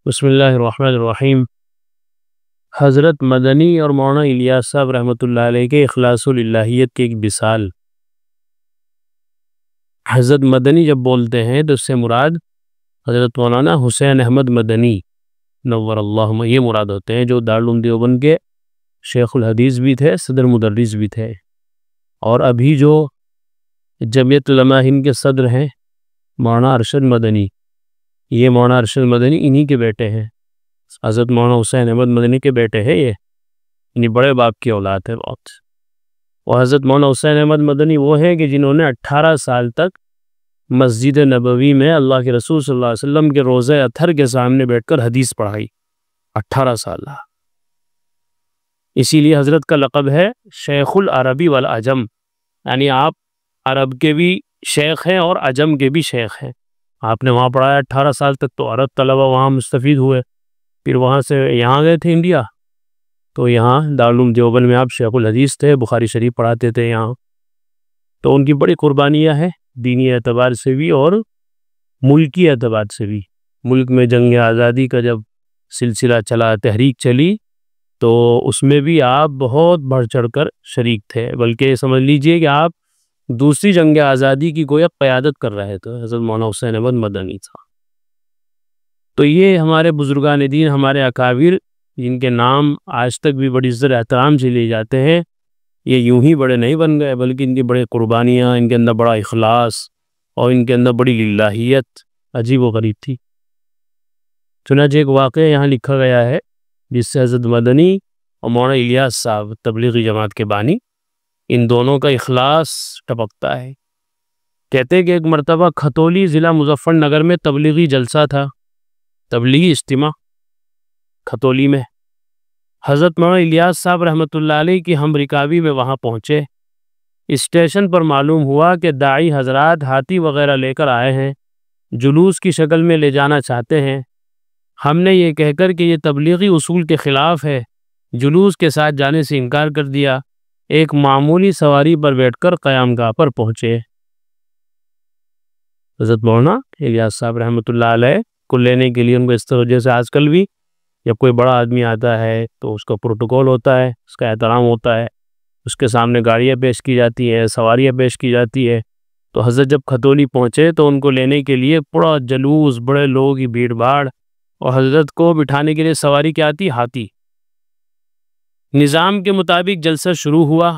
بسم اللہ الرحمن الرحیم۔ حضرت مدنی اور مولانا الیاس صاحب رحمۃ اللہ علیہ کے اخلاص الالہیت کی ایک مثال۔ حضرت مدنی جب بولتے ہیں تو اس سے مراد حضرت مولانا حسین احمد مدنی نور اللہ یہ مراد ہوتے ہیں، جو دارالعلوم دیوبند کے شیخ الحدیث بھی تھے، صدر مدرس بھی تھے، اور ابھی جو جمعیت علماء ہند کے صدر ہیں مولانا ارشد مدنی، یہ مولانا ارشد مدنی انہی کے بیٹے ہیں، حضرت مولانا حسین احمد مدنی کے بیٹے ہیں، یہ انہی بڑے باپ کی اولاد ہے بہت۔ اور حضرت مولانا حسین احمد مدنی وہ ہیں کہ جنہوں نے 18 سال تک مسجد نبوی میں اللہ کے رسول صلی اللہ علیہ وسلم کے روضہ اطہر کے سامنے بیٹھ کر حدیث پڑھائی، 18 سال۔ اسی لیے حضرت کا لقب ہے شیخ العربی والعجم، یعنی آپ عرب کے بھی شیخ ہیں اور عجم کے بھی شیخ ہیں۔ آپ نے وہاں پڑھایا 18 سال تک، تو عرب طلبہ وہاں مستفید ہوئے، پھر وہاں سے یہاں گئے تھے انڈیا، تو یہاں دارالعلوم دیوبند میں آپ شیخ الحدیث تھے، بخاری شریف پڑھاتے تھے یہاں۔ تو ان کی بڑی قربانیاں ہیں دینی اعتبار سے بھی اور ملکی اعتبار سے بھی۔ ملک میں جنگ آزادی کا جب سلسلہ چلا، تحریک چلی، تو اس میں بھی آپ بہت بڑھ چڑھ کر شریک تھے، بلکہ سمجھ لیجئے کہ آپ دوسری جنگ آزادی کی گویا قیادت کر رہے تھے، حضرت مولانا حسین احمد مدنی تھا۔ تو یہ ہمارے بزرگان دین، ہمارے اکابر، جن کے نام آج تک بھی بڑی عزت احترام سے لیے جاتے ہیں، یہ یوں ہی بڑے نہیں بن گئے، بلکہ ان کی بڑے قربانیاں، ان کے اندر بڑا اخلاص اور ان کے اندر بڑی للہیت عجیب و غریب تھی۔ چنانچہ ایک واقعہ یہاں لکھا گیا ہے جس سے حضرت مدنی اور مولانا الیاس صاحب تبلیغی جماعت کے بانی، ان دونوں کا اخلاص ٹپکتا ہے۔ کہتے ہیں کہ ایک مرتبہ کھتولی ضلع مظفر نگر میں تبلیغی جلسہ تھا، تبلیغی اجتماع کھتولی میں۔ حضرت مولانا الیاس صاحب رحمۃ اللہ علیہ کی ہم رکابی میں وہاں پہنچے۔ اسٹیشن پر معلوم ہوا کہ داعی حضرات ہاتھی وغیرہ لے کر آئے ہیں، جلوس کی شکل میں لے جانا چاہتے ہیں۔ ہم نے یہ کہہ کر کہ یہ تبلیغی اصول کے خلاف ہے، جلوس کے ساتھ جانے سے انکار کر دیا۔ ایک معمولی سواری پر بیٹھ کر قیام گاہ پر پہنچے۔ حضرت مولانا الیاس صاحب رحمۃ اللہ علیہ کو لینے کے لیے ان کو اس طرح سے آج کل بھی جب کوئی بڑا آدمی آتا ہے تو اس کا پروٹوکول ہوتا ہے، اس کا احترام ہوتا ہے، اس کے سامنے گاڑیاں پیش کی جاتی ہیں، سواریاں پیش کی جاتی ہے۔ تو حضرت جب کھتولی پہنچے تو ان کو لینے کے لیے پورا جلوس، بڑے لوگوں کی بھیڑ بھاڑ، اور حضرت کو بٹھانے کے لیے سواری کیا آتی؟ ہاتھی۔ نظام کے مطابق جلسہ شروع ہوا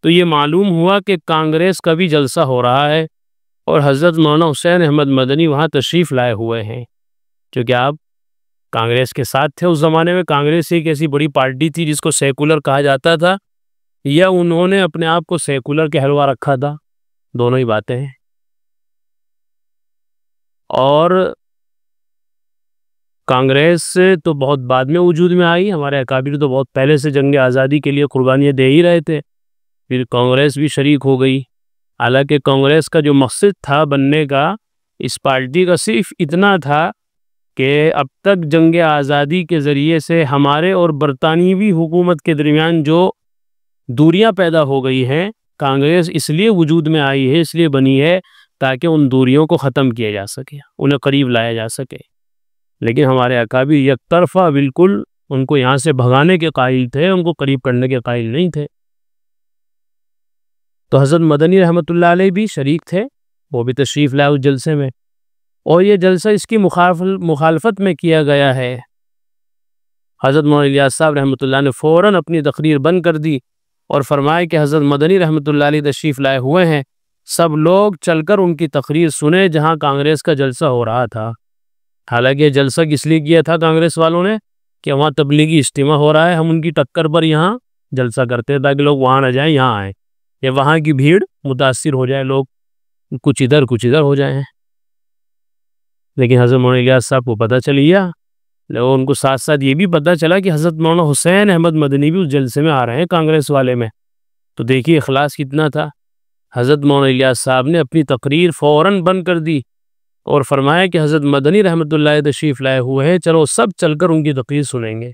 تو یہ معلوم ہوا کہ کانگریس کا بھی جلسہ ہو رہا ہے اور حضرت مولانا حسین احمد مدنی وہاں تشریف لائے ہوئے ہیں، کیونکہ آپ کانگریس کے ساتھ تھے۔ اس زمانے میں کانگریس ایک ایسی بڑی پارٹی تھی جس کو سیکولر کہا جاتا تھا، یا انہوں نے اپنے آپ کو سیکولر کہلوا رکھا تھا، دونوں ہی باتیں ہیں۔ اور کانگریس تو بہت بعد میں وجود میں آئی، ہمارے اکابر تو بہت پہلے سے جنگ آزادی کے لیے قربانیاں دے ہی رہے تھے، پھر کانگریس بھی شریک ہو گئی۔ حالانکہ کانگریس کا جو مقصد تھا بننے کا، اس پارٹی کا صرف اتنا تھا کہ اب تک جنگ آزادی کے ذریعے سے ہمارے اور برطانوی حکومت کے درمیان جو دوریاں پیدا ہو گئی ہیں، کانگریس اس لیے وجود میں آئی ہے، اس لیے بنی ہے تاکہ ان دوریوں کو ختم کیا جا سکے، انہیں قریب لایا جا سکے۔ لیکن ہمارے اکابر یک طرفہ بالکل ان کو یہاں سے بھگانے کے قائل تھے، ان کو قریب کرنے کے قائل نہیں تھے۔ تو حضرت مدنی رحمۃ اللہ علیہ بھی شریک تھے، وہ بھی تشریف لائے اس جلسے میں، اور یہ جلسہ اس کی مخالفت میں کیا گیا ہے۔ حضرت مولانا الیاس صاحب رحمۃ اللہ نے فوراً اپنی تقریر بند کر دی اور فرمایا کہ حضرت مدنی رحمۃ اللہ علیہ تشریف لائے ہوئے ہیں، سب لوگ چل کر ان کی تقریر سنیں جہاں کانگریس کا جلسہ ہو رہا تھا۔ حالانکہ جلسہ کس لیے کیا تھا کانگریس والوں نے؟ کہ وہاں تبلیغی اجتماع ہو رہا ہے، ہم ان کی ٹکر پر یہاں جلسہ کرتے ہیں تاکہ لوگ وہاں نہ جائیں، یہاں آئیں، یا وہاں کی بھیڑ متاثر ہو جائے، لوگ کچھ ادھر ہو جائیں۔ لیکن حضرت مولانا الیاس صاحب کو پتہ چل گیا، لوگوں ان کو ساتھ ساتھ یہ بھی پتہ چلا کہ حضرت مولانا حسین احمد مدنی بھی اس جلسے میں آ رہے ہیں کانگریس والے میں۔ تو دیکھیے اخلاص کتنا تھا۔ حضرت مولانا الیاس صاحب نے اپنی تقریر فوراً بند کر دی اور فرمایا کہ حضرت مدنی رحمۃ اللہ علیہ تشریف لائے ہوئے ہیں، چلو سب چل کر ان کی تقریر سنیں گے۔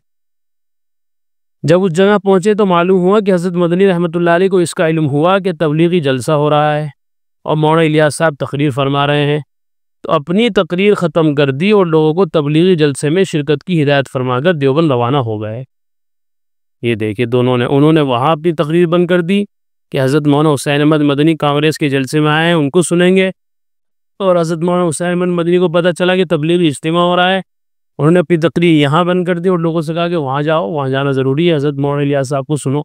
جب اس جگہ پہنچے تو معلوم ہوا کہ حضرت مدنی رحمۃ اللہ علیہ کو اس کا علم ہوا کہ تبلیغی جلسہ ہو رہا ہے اور مولانا الیاس صاحب تقریر فرما رہے ہیں۔ تو اپنی تقریر ختم کر دی اور لوگوں کو تبلیغی جلسے میں شرکت کی ہدایت فرما کر دیوبند روانہ ہو گئے۔ یہ دیکھیں انہوں نے وہاں اپنی تقریر بند کر دی کہ حضرت مولانا حسین احمد مدنی کانگریس کے جلسے میں آئے ہیں، ان کو سنیں گے، اور حضرت مولانا حسین احمد مدنی کو پتہ چلا کہ تبلیغی اجتماع ہو رہا ہے، انہوں نے اپنی تقریر یہاں بند کر دی اور لوگوں سے کہا کہ وہاں جاؤ، وہاں جانا ضروری ہے، حضرت مولانا الیاس صاحب کو سنو۔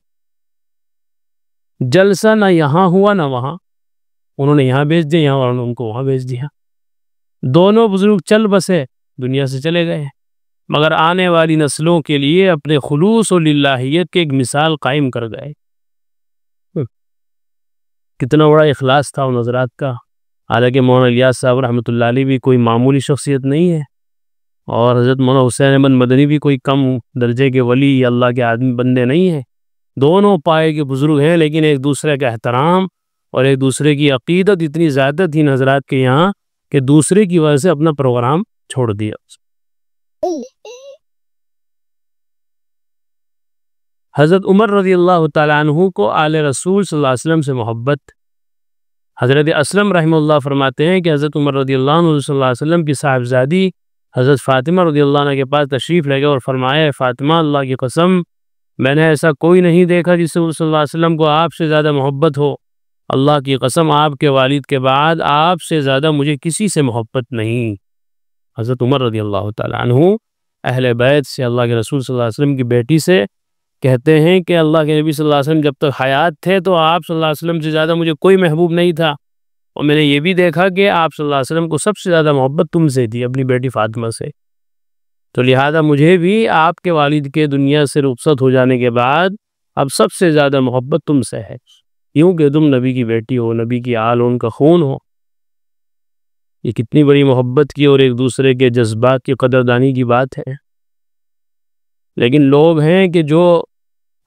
جلسہ نہ یہاں ہوا نہ وہاں، انہوں نے یہاں بھیج دیا، یہاں والوں نے ان کو وہاں بھیج دیا۔ دونوں بزرگ چل بسے، دنیا سے چلے گئے، مگر آنے والی نسلوں کے لیے اپنے خلوص و للہیت کی ایک مثال قائم کر گئے۔ کتنا بڑا اخلاص تھا ان حضرات کا۔ حالانکہ مولانا الیاس صاحب رحمۃ اللہ علیہ بھی کوئی معمولی شخصیت نہیں ہے، اور حضرت مولانا حسین احمد مدنی بھی کوئی کم درجے کے ولی یا اللہ کے آدمی بندے نہیں ہیں، دونوں پائے کے بزرگ ہیں، لیکن ایک دوسرے کا احترام اور ایک دوسرے کی عقیدت اتنی زیادہ تھی ان حضرات کے یہاں کہ دوسرے کی وجہ سے اپنا پروگرام چھوڑ دیا۔ حضرت عمر رضی اللہ تعالیٰ عنہ کو آل رسول صلی اللہ علیہ وسلم سے محبت۔ حضرت اسلم رحمہ اللہ فرماتے ہیں کہ حضرت عمر رضی اللہ عنہ صلی اللہ علیہ وسلم کی صاحبزادی حضرت فاطمہ رضی اللہ عنہ کے پاس تشریف لے گئے اور فرمایا، فاطمہ، اللہ کی قسم میں نے ایسا کوئی نہیں دیکھا جس سے صلی اللہ علیہ وسلم کو آپ سے زیادہ محبت ہو، اللہ کی قسم آپ کے والد کے بعد آپ سے زیادہ مجھے کسی سے محبت نہیں۔ حضرت عمر رضی اللہ تعالیٰ عنہ اہل بیت سے، اللہ کے رسول صلی اللہ علیہ وسلم کی بیٹی سے کہتے ہیں کہ اللہ کے نبی صلی اللہ علیہ وسلم جب تک حیات تھے تو آپ صلی اللہ علیہ وسلم سے زیادہ مجھے کوئی محبوب نہیں تھا، اور میں نے یہ بھی دیکھا کہ آپ صلی اللہ علیہ وسلم کو سب سے زیادہ محبت تم سے تھی، اپنی بیٹی فاطمہ سے، تو لہذا مجھے بھی آپ کے والد کے دنیا سے رخصت ہو جانے کے بعد اب سب سے زیادہ محبت تم سے ہے، یوں کہ تم نبی کی بیٹی ہو، نبی کی آل ان کا خون ہو۔ یہ کتنی بڑی محبت کی اور ایک دوسرے کے جذبات کی قدردانی کی بات ہے۔ لیکن لوگ ہیں کہ جو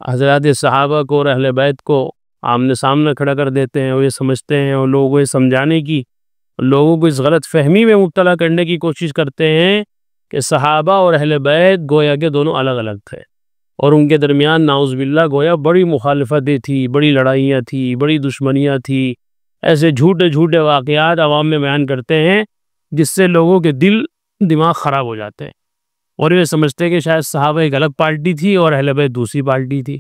حضرات صحابہ کو اور اہل بیت کو آمنے سامنے کھڑا کر دیتے ہیں، اور یہ سمجھتے ہیں اور لوگوں کو یہ سمجھانے کی، لوگوں کو اس غلط فہمی میں مبتلا کرنے کی کوشش کرتے ہیں کہ صحابہ اور اہل بیت گویا کہ دونوں الگ الگ تھے، اور ان کے درمیان نعوذ باللہ گویا بڑی مخالفتیں تھی، بڑی لڑائیاں تھی، بڑی دشمنیاں تھی۔ ایسے جھوٹے جھوٹے واقعات عوام میں بیان کرتے ہیں جس سے لوگوں کے دماغ خراب ہو جاتے ہیں، اور یہ سمجھتے ہیں کہ شاید صحابہ ایک الگ پارٹی تھی اور اہل بیت دوسری پارٹی تھی،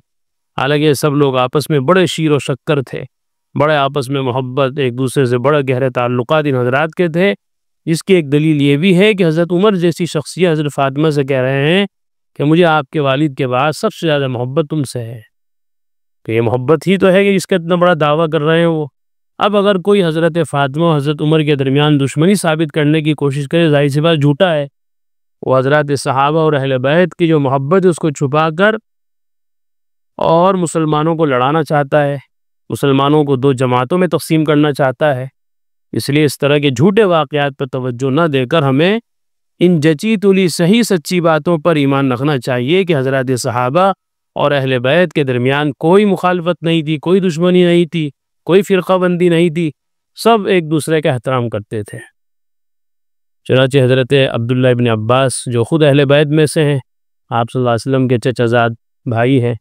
حالانکہ سب لوگ آپس میں بڑے شیر و شکر تھے، بڑے آپس میں محبت، ایک دوسرے سے بڑے گہرے تعلقات ان حضرات کے تھے، جس کی ایک دلیل یہ بھی ہے کہ حضرت عمر جیسی شخصیت حضرت فاطمہ سے کہہ رہے ہیں کہ مجھے آپ کے والد کے بعد سب سے زیادہ محبت تم سے ہے، کہ یہ محبت ہی تو ہے کہ جس کا اتنا بڑا دعویٰ کر رہے ہیں وہ۔ اب اگر کوئی حضرت فاطمہ اور حضرت عمر کے درمیان دشمنی ثابت کرنے کی کوشش کرے، ظاہر سی بات جھوٹا ہے، وہ حضرات صحابہ اور اہل بیت کی جو محبت ہے اس کو چھپا کر اور مسلمانوں کو لڑانا چاہتا ہے، مسلمانوں کو دو جماعتوں میں تقسیم کرنا چاہتا ہے۔ اس لیے اس طرح کے جھوٹے واقعات پر توجہ نہ دے کر ہمیں ان جچی تلی صحیح سچی باتوں پر ایمان رکھنا چاہیے کہ حضرات صحابہ اور اہل بیت کے درمیان کوئی مخالفت نہیں تھی، کوئی دشمنی نہیں تھی، کوئی فرقہ بندی نہیں تھی، سب ایک دوسرے کا احترام کرتے تھے۔ چنانچہ حضرت عبداللہ ابن عباس جو خود اہل بیت میں سے ہیں، آپ صلی اللہ علیہ وسلم کے چچا زاد بھائی ہیں،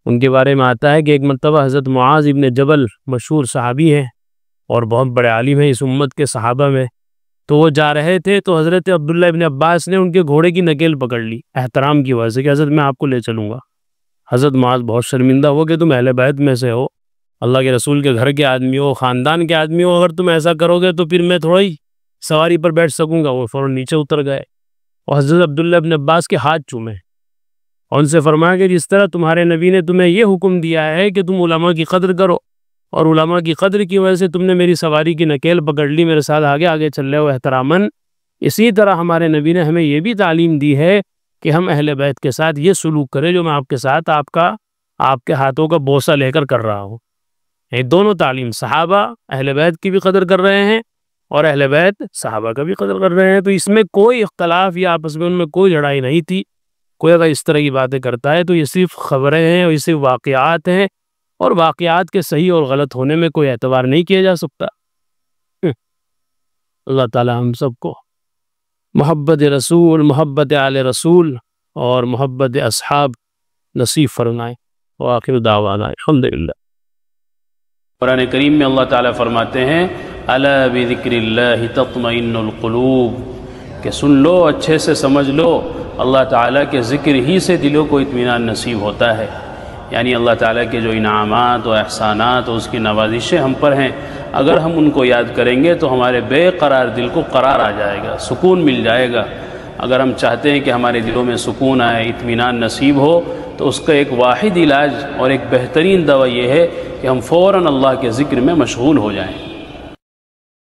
ان کے بارے میں آتا ہے کہ ایک مرتبہ حضرت معاذ ابن جبل مشہور صحابی ہیں اور بہت بڑے عالم ہیں اس امت کے صحابہ میں، تو وہ جا رہے تھے تو حضرت عبداللہ ابن عباس نے ان کے گھوڑے کی نکیل پکڑ لی احترام کی وجہ سے کہ حضرت میں آپ کو لے چلوں گا۔ حضرت معاذ بہت شرمندہ ہو کہ تم اہل بیت میں سے ہو، اللہ کے رسول کے گھر کے آدمی ہو، خاندان کے آدمی ہو، اگر تم ایسا کرو گے تو پھر میں تھوڑا ہی سواری پر بیٹھ سکوں گا۔ وہ فوراً نیچے اتر گئے اور حضرت عبداللہ ابن عباس کے ہاتھ چومے اور ان سے فرمایا کہ جس طرح تمہارے نبی نے تمہیں یہ حکم دیا ہے کہ تم علماء کی قدر کرو، اور علماء کی قدر کی وجہ سے تم نے میری سواری کی نکیل پکڑ لی، میرے ساتھ آگے آگے چل رہے ہو احتراماً، اسی طرح ہمارے نبی نے ہمیں یہ بھی تعلیم دی ہے کہ ہم اہل بیت کے ساتھ یہ سلوک کریں جو میں آپ کے ساتھ آپ کے ہاتھوں کا بوسہ لے کر رہا ہوں۔ یہ دونوں تعلیم، صحابہ اہل بیت کی بھی قدر کر رہے ہیں اور اہل بیت صحابہ کا بھی قدر کر رہے ہیں، تو اس میں کوئی اختلاف یا آپس میں ان میں کوئی لڑائی نہیں تھی۔ کوئی اگر اس طرح کی باتیں کرتا ہے تو یہ صرف خبریں ہیں اور یہ صرف واقعات ہیں، اور واقعات کے صحیح اور غلط ہونے میں کوئی اعتبار نہیں کیا جا سکتا۔ اللہ تعالی ہم سب کو محبت رسول، محبت آل رسول اور محبت اصحاب نصیب فرمائے۔ وآخر دعوانا الحمدللہ۔ قرآن کریم میں اللہ تعالیٰ فرماتے ہیں الا بذکر اللہ تطمئن القلوب، کہ سن لو، اچھے سے سمجھ لو، اللہ تعالیٰ کے ذکر ہی سے دلوں کو اطمینان نصیب ہوتا ہے۔ یعنی اللہ تعالیٰ کے جو انعامات و احسانات و اس کی نوازشیں ہم پر ہیں، اگر ہم ان کو یاد کریں گے تو ہمارے بے قرار دل کو قرار آ جائے گا، سکون مل جائے گا۔ اگر ہم چاہتے ہیں کہ ہمارے دلوں میں سکون آئے، اطمینان نصیب ہو، تو اس کا ایک واحد علاج اور ایک بہترین دوا یہ ہے کہ ہم فوراً اللہ کے ذکر میں مشغول ہو جائیں۔